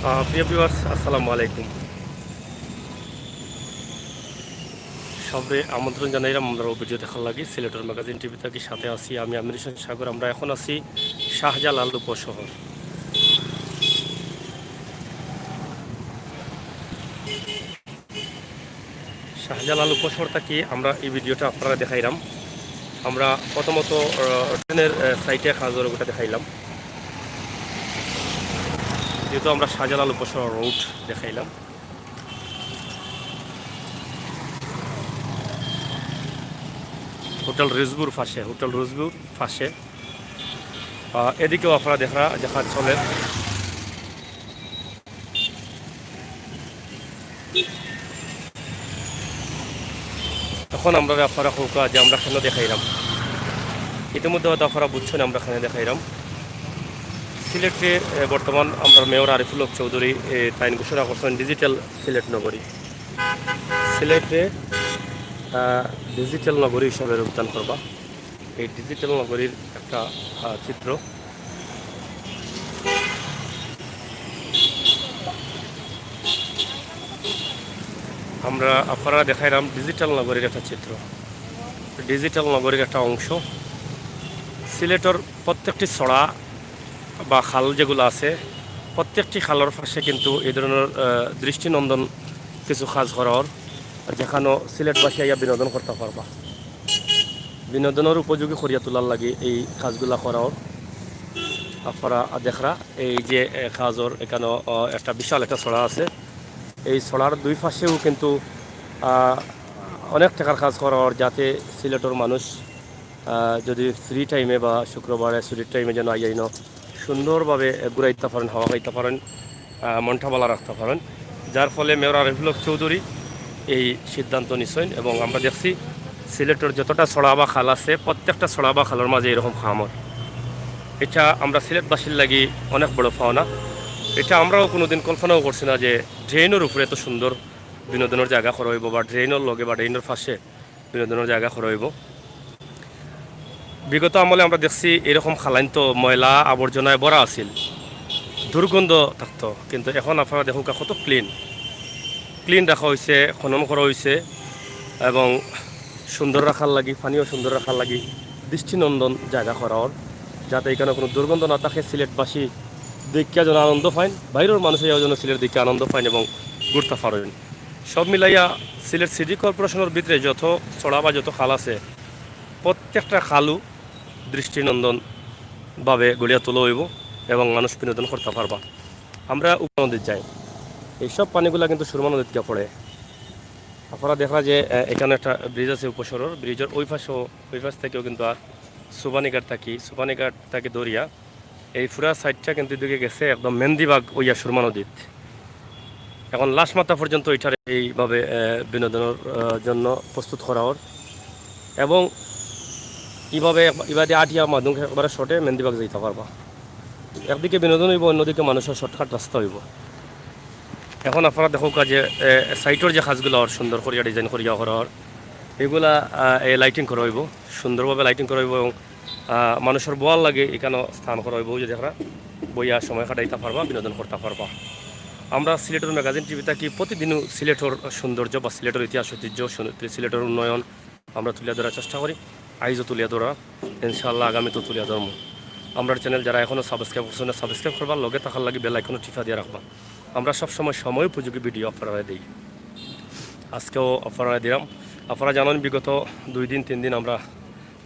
প্রিয় ভিউয়ার্স, আসসালামু আলাইকুম। সবে আমন্ত্রণ জানাইলাম আমরা ভিডিও দেখার লাগি সিলেটের ম্যাগাজিন টিভি থেকে। সাথে আছি আমি আমির হোসেন সাগর। আমরা এখন আছি শাহজালাল উপশহর। শাহজালাল উপশহর থেকে আমরা এই ভিডিওটা আপনারা দেখাইলাম। আমরা প্রথমত ট্রেনের সাইটে খাজর ওটা দেখাইলাম, যেহেতু আমরা শাহজালাল উপশহর রুট দেখাইলাম। হোটেল রিজবুর ফাঁসে এদিকেও আপনারা দেখা চলে। এখন আমরা আপনারা হোকা যে আমরা কেন দেখাইলাম, ইতিমধ্যে হয়তো আপনারা বুঝছেন আমরা এখানে দেখাইলাম। সিলেটে বর্তমান আমরা মেয়র আরিফুল হক চৌধুরী তাইন ঘোষণা করছেন ডিজিটাল সিলেট নগরী। সিলেটে ডিজিটাল নগরী হিসাবে রূপদান করবা। এই ডিজিটাল নগরীর একটা চিত্র আমরা আপনারা দেখাইলাম। ডিজিটাল নগরীর একটা চিত্র, ডিজিটাল নগরীর একটা অংশ। সিলেটের প্রত্যেকটি ছড়া বা খাল যেগুলো আছে, প্রত্যেকটি খালের পাশে কিন্তু এই ধরনের দৃষ্টিনন্দন কিছু কাজ করার, যেখানে সিলেটবাসী আইয়া বিনোদন করতে পারবা। বিনোদনের উপযোগী করিয়া তোলার লাগে এই কাজগুলা করার। আপনারা দেখরা এই যে কাজর এখানে একটা বিশাল একটা ছড়া আছে। এই ছড়ার দুই পাশেও কিন্তু অনেক টাকার কাজ করার, যাতে সিলেটের মানুষ যদি ফ্রি টাইমে বা শুক্রবারে ছুটির টাইমে যেন আইয়াইন সুন্দরভাবে ঘুরাইতে পারেন, হাওয়া খাইতে পারেন, মনটা ভালো রাখতে পারেন। যার ফলে মেয়র আরিফুল হক চৌধুরী এই সিদ্ধান্ত নিছেন। এবং আমরা দেখছি সিলেটের যতটা ছড়া বা খাল আছে, প্রত্যেকটা ছড়া বা খালের মাঝে এরকম খামর। এটা আমরা সিলেটবাসীর লাগি অনেক বড় পাওনা। এটা আমরাও কোনোদিন কল্পনাও করছি না যে ড্রেনের উপরে এত সুন্দর বিনোদনের জায়গা করা হইব, বা ড্রেনের লগে বা ড্রেনের পাশে বিনোদনের জায়গা করা হইব। বিগত আমলে আমরা দেখছি এরকম খালাইন তো ময়লা আবর্জনায় ভরা আছিল, দুর্গন্ধ থাকতো। কিন্তু এখন আপনারা দেখুন কত ক্লিন রাখা হয়েছে, খনন করা হয়েছে, এবং সুন্দর রাখার লাগি, পানীয় সুন্দর রাখার লাগি দৃষ্টিনন্দন জায়গা করার, যাতে এখানে কোনো দুর্গন্ধ না থাকে। সিলেটবাসী দেখিয়া যেন আনন্দ পাইন, বাইরের মানুষের যেন সিলেট দেখে আনন্দ পাইন এবং ঘুরতে পারেন। সব মিলাইয়া সিলেট সিটি কর্পোরেশনের ভিতরে যত ছড়া বা যত খাল আছে, প্রত্যেকটা খালু দৃষ্টিনন্দনভাবে গড়িয়া তোলা হইব এবং মানুষ বিনোদন করতে পারবা। আমরা উপনদীর যাই, এইসব পানিগুলো কিন্তু সুরমা নদীতে গিয়ে পড়ে। আপনারা দেখা যে এখানে একটা ব্রিজ আছে উপসরের, ব্রিজের ওই পাশ থেকেও কিন্তু আর সুবানীঘাট থাকি দরিয়া এই পুরা সাইডটা কিন্তু দিকে গেছে একদম মেন্দিবাগ ওইয়া সুরমা নদীত। এখন লাশ মাথা পর্যন্ত এটার এইভাবে বিনোদনের জন্য প্রস্তুত করা ওর, এবং এবারে আটিয়া মাধ্যম একবারে শর্টে মেন্দিবাগ যেতে পারবা। একদিকে বিনোদন হইব, অন্যদিকে মানুষের শর্টকাট রাস্তা হইব। এখন আপনারা দেখো যে সাইটের যে কাজগুলো আর সুন্দর করিয়া ডিজাইন করিয়া করার, এগুলা লাইটিং করা হইব, সুন্দরভাবে লাইটিং করা হইব, এবং মানুষের বোয়াল লাগে এখানে স্থান করা হইব, যে দেখা বইয়া সময় কাটাইতে পারবা, বিনোদন করতে পারবা। আমরা সিলেটের ম্যাগাজিন টিভিতে কি প্রতিদিনও সিলেটের সৌন্দর্য বা সিলেটের ইতিহাস ঐতিহ্য, সিলেটের উন্নয়ন আমরা তুলিয়া ধরার চেষ্টা করি। আইজও তুলিয়া ধরা, ইনশাআল্লাহ আগামীতেও তুলিয়া ধরবো। আমরা চ্যানেল যারা এখনও সাবস্ক্রাইব করছেন না, সাবস্ক্রাইব করবার লগে থাকার লাগে বেল আইকনও টিপা দিয়ে রাখবা। আমরা সময় উপযোগী ভিডিও আপনারা দিই। আজকেও আপনারা দিলাম। আপনারা জানেন বিগত 2 দিন 3 দিন আমরা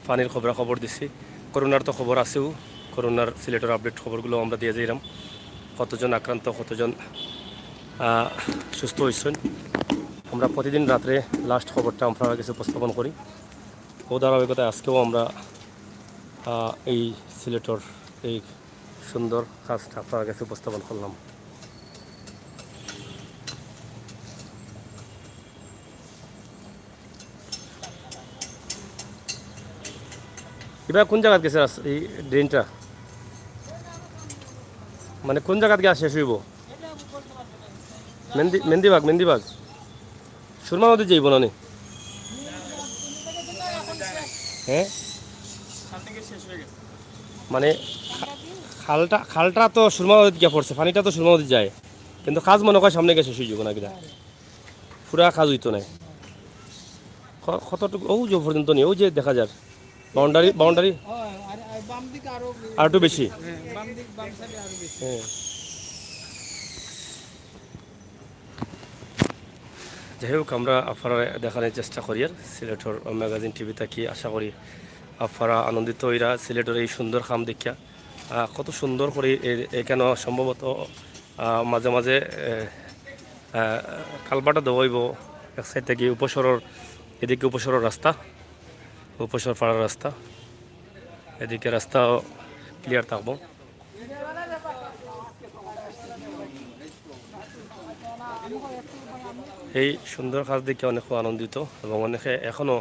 পানির খবর দিছি। করোনার তো খবর আছেও, করোনার সিলেটের আপডেট খবরগুলো আমরা দিয়ে যাইলাম। কতজন আক্রান্ত, কতজন সুস্থ হয়েছেন, আমরা প্রতিদিন রাত্রে লাস্ট খবরটা আপনারা কাছে উপস্থাপন করি। ও ধারাবাহিকতায় আজকেও আমরা এই সিলেটের এই সুন্দর কাজটা আপনার কাছে উপস্থাপন করলাম। এবার কোন জায়গায় গেছে এই ড্রেনটা, মানে কোন জায়গাত গিয়ে শেষ হইব? মেন্দিবাগ সুরমা নদী যাইব না? হ্যাঁ, মানে খালটা তো সুরমা নদীতে গিয়ে পড়ছে, পানিটা তো সুরমা নদী যায়। কিন্তু কাজ মনে হয় সামনে গেছে সুযোগ না কিনা পুরা কাজ হইতো নাই কতটুকু ও যে পর্যন্ত নেই ও যে দেখা যার বাউন্ডারি বাম দিকে আরো আর একটু বেশি বাম সাইডে আরো বেশি। হ্যাঁ যাই হোক আমরা আপনারা দেখানোর চেষ্টা করি আর সিলেটর ম্যাগাজিন টিভি থাকি আশা করি আপনারা আনন্দিত হইরা সিলেটের এই সুন্দর খাম দেখিয়া কত সুন্দর করে এখানে সম্ভবত মাঝে মাঝে কালবাটা দেওয়াইব এক সাইড থেকে উপসরর এদিকে উপসরর রাস্তা উপসর পাড়ার রাস্তা এদিকে রাস্তা ক্লিয়ার থাকবো এই সুন্দর কাজ দেখে অনেক আনন্দিত এবং অনেকে এখনো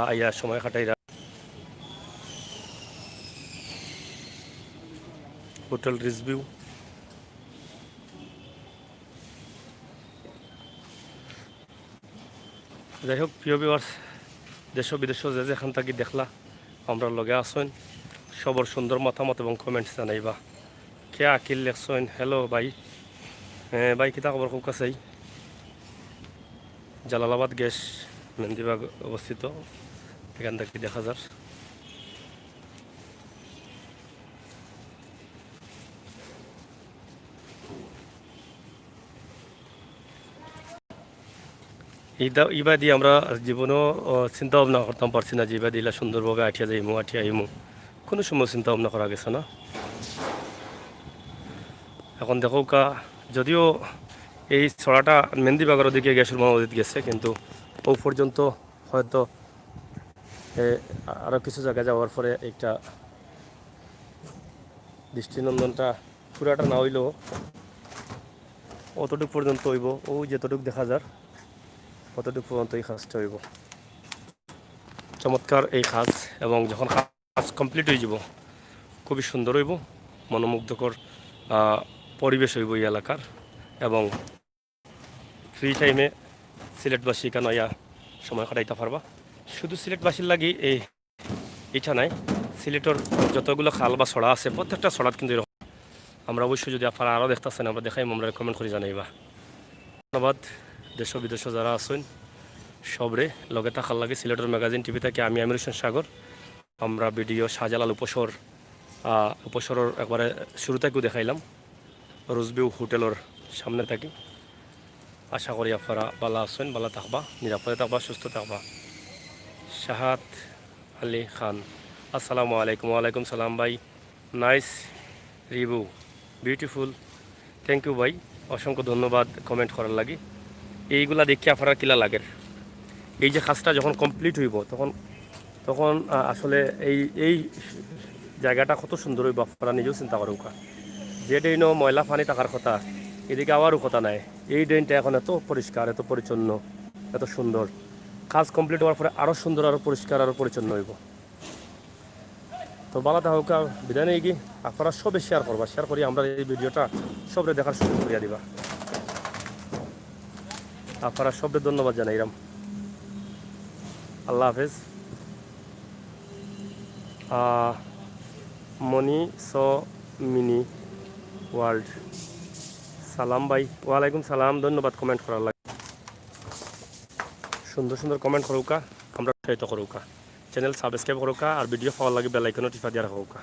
আইয়া সময় কাটাইরা হোটেল রিজভিউ যাই হোক প্রিয় ভিউয়ার্স দেশ বিদেশ যে যেখান থাকি দেখলা আমরা লগে আসেন সবর সুন্দর মতামত এবং কমেন্টস জানাইবা কে আকিল লেখছেন হ্যালো ভাই হ্যাঁ ভাই কিতা খবর খুব কাছেই জালালাবাদ গ্যাস মেন্দিবাগ অবস্থিত এখান থেকে দেখা যার ইবা দিয়ে আমরা জীবনেও চিন্তা ভাবনা করতাম পারছি না যে ইবা দিলা সুন্দরভাবে আঠিয়া যাইমু আঠিয়া আইমু কোনো সময় চিন্তা ভাবনা করা গেছে না এখন দেখো কা যদিও এই ছড়াটা মেন্দিবাগের দিকে গ্যাসের মহানদীতে গেছে কিন্তু ও পর্যন্ত হয়তো আরও কিছু জায়গায় যাওয়ার পরে একটা দৃষ্টিনন্দনটা পুরাটা না হইলেও অতটুকু পর্যন্ত হইব ও যতটুকু দেখা যার অতটুকু পর্যন্ত এই কাজটা হইব চমৎকার এই কাজ এবং যখন কাজ কমপ্লিট হয়ে যাব খুবই সুন্দর হইব মনোমুগ্ধকর পরিবেশ হইব এই এলাকার এবং ফ্রি টাইমে সিলেটবাসী কেন ইয়া সময় কাটাইতে পারবা শুধু সিলেটবাসীর লাগি এইটা নাই সিলেটের যতগুলো খাল বা ছড়া আছে প্রত্যেকটা ছড়াত কিন্তু এরকম আমরা অবশ্যই যদি আপনারা আরও দেখতেছেন আমরা দেখাই আমরা কমেন্ট করে জানাইবা ধন্যবাদ দেশ বিদেশ যারা আছেন সবরে লগে থাকার লাগে সিলেটের ম্যাগাজিন টিভি থেকে আমি আমির হোসেন সাগর আমরা ভিডিও শাহজালাল উপসরের একবারে শুরু থেকেও দেখাইলাম রোজভিউ হোটেলের সামনে থাকি আশা করি আপনারা ভালো আছেন ভালো থাকবা নিরাপদে থাকবা সুস্থ থাকবা শাহাদ আলী খান আসসালামু আলাইকুম ওয়ালাইকুম সালাম ভাই nice review beautiful thank you ভাই অসংখ্য ধন্যবাদ কমেন্ট করার লাগে এইগুলা দেখে আপনারা কিলা লাগে এই যে কাজটা যখন কমপ্লিট হইব তখন আসলে এই জায়গাটা কত সুন্দর হইব আপনারা নিজেও চিন্তা করুন যে ড্রেনও ময়লা পানি থাকার কথা এদিকে আবারও কথা নাই এই ড্রেনটা এখন এত পরিষ্কার এত পরিচ্ছন্ন এত সুন্দর কাজ কমপ্লিট হওয়ার পরে আরও সুন্দর আরও পরিষ্কার আরও পরিচ্ছন্ন হইব তো বালা হোক বিদায় নেই কি আপনারা সবে শেয়ার করবা শেয়ার করি আমরা এই ভিডিওটা সবরে দেখার সুযোগ করিয়া দিবা আপনারা সবরে ধন্যবাদ জানাইলাম আল্লাহ হাফেজ মনি মিনি ওয়ার্ল্ড সালাম ভাই ওয়ালাইকুম সালাম ধন্যবাদ কমেন্ট করার লাগে সুন্দর সুন্দর কমেন্ট করুকা আমরা উৎসাহিত করুকা চ্যানেল সাবস্ক্রাইব করুকা আর ভিডিও পাওয়ার লাগে বেল আইকন টিপা দিয়া রাখুকা